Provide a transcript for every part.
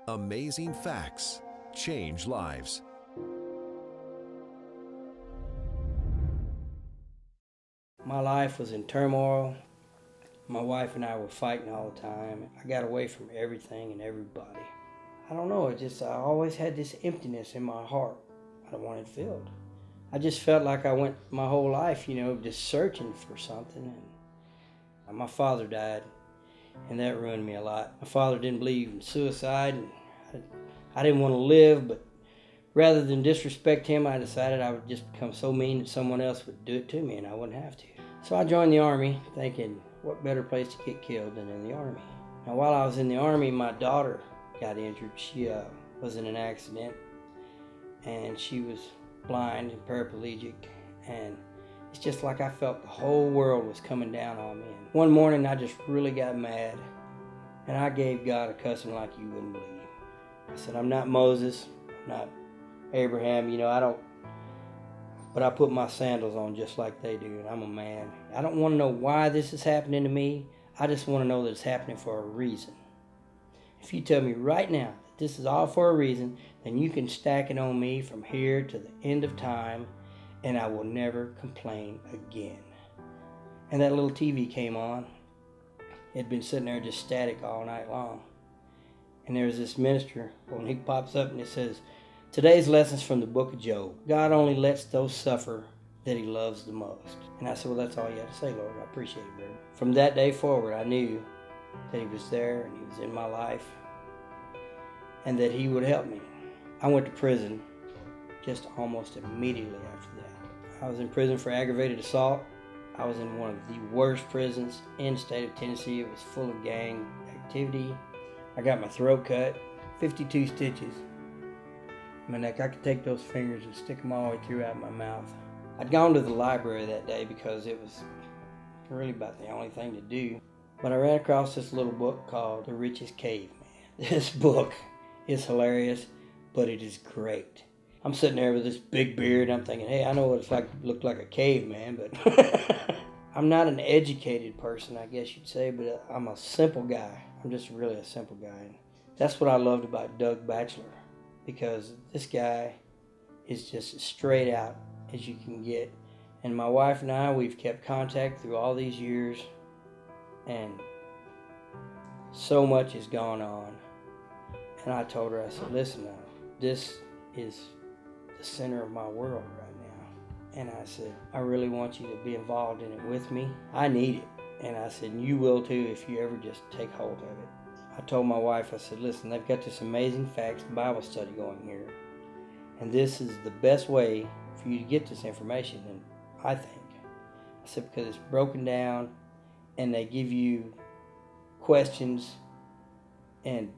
Amazing facts change lives. My life was in turmoil. My wife and I were fighting all the time. I got away from everything and everybody. I don't know, I always had this emptiness in my heart. I wanted it filled. I just felt like I went my whole life, just searching for something. And my father died, and that ruined me a lot. My father didn't believe in suicide, and I didn't want to live, but rather than disrespect him, I decided I would just become so mean that someone else would do it to me and I wouldn't have to. So I joined the Army, thinking, what better place to get killed than in the Army? Now, while I was in the Army, my daughter got injured. She was in an accident, and she was blind and paraplegic, and it's just like I felt the whole world was coming down on me. And one morning, I just really got mad, and I gave God a cussing like you wouldn't believe. I said, I'm not Moses, I'm not Abraham, but I put my sandals on just like they do, and I'm a man. I don't want to know why this is happening to me. I just want to know that it's happening for a reason. If you tell me right now that this is all for a reason, then you can stack it on me from here to the end of time, and I will never complain again. And that little TV came on. It had been sitting there just static all night long. And there's this minister, when he pops up and it says, today's lessons from the book of Job. God only lets those suffer that he loves the most. And I said, well, that's all you had to say, Lord. I appreciate it, brother. From that day forward, I knew that he was there and he was in my life and that he would help me. I went to prison just almost immediately after that. I was in prison for aggravated assault. I was in one of the worst prisons in the state of Tennessee. It was full of gang activity. I got my throat cut, 52 stitches. My neck, I could take those fingers and stick them all the way throughout my mouth. I'd gone to the library that day because it was really about the only thing to do. But I ran across this little book called The Richest Caveman. This book is hilarious, but it is great. I'm sitting there with this big beard, and I'm thinking, hey, I know what it's like to look like a caveman, but I'm not an educated person, I guess you'd say, but I'm a simple guy. I'm just really a simple guy. And that's what I loved about Doug Batchelor, because this guy is just as straight out as you can get. And my wife and I, we've kept contact through all these years, and so much has gone on. And I told her, I said, listen now, this is the center of my world right now. And I said, I really want you to be involved in it with me. I need it. And I said, you will too if you ever just take hold of it. I told my wife, I said, listen, they've got this amazing facts Bible study going here. And this is the best way for you to get this information, and I think. I said, because it's broken down and they give you questions and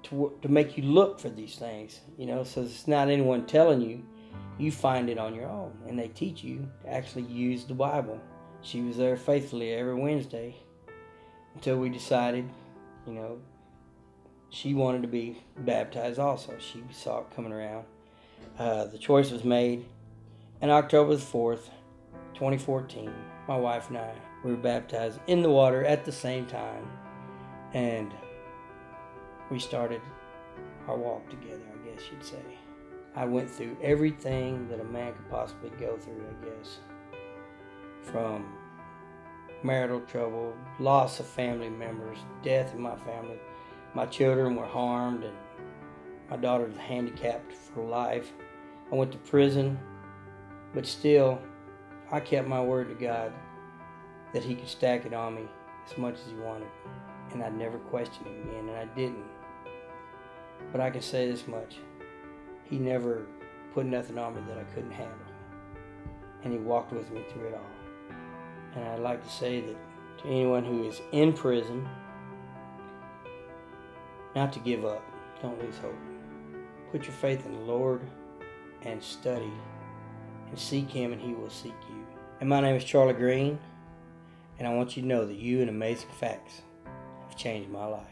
to make you look for these things, so it's not anyone telling you. You find it on your own, and they teach you to actually use the Bible. She was there faithfully every Wednesday until we decided, she wanted to be baptized also. She saw it coming around. The choice was made, and October the 4th, 2014, my wife and I, we were baptized in the water at the same time, and we started our walk together, I guess you'd say. I went through everything that a man could possibly go through, I guess. From marital trouble, loss of family members, death in my family. My children were harmed, and my daughter was handicapped for life. I went to prison, but still, I kept my word to God that he could stack it on me as much as he wanted. And I'd never question him again, and I didn't. But I can say this much. He never put nothing on me that I couldn't handle. And he walked with me through it all. And I'd like to say that to anyone who is in prison, not to give up. Don't lose hope. Put your faith in the Lord and study and seek him, and he will seek you. And my name is Charlie Green, and I want you to know that you and Amazing Facts have changed my life.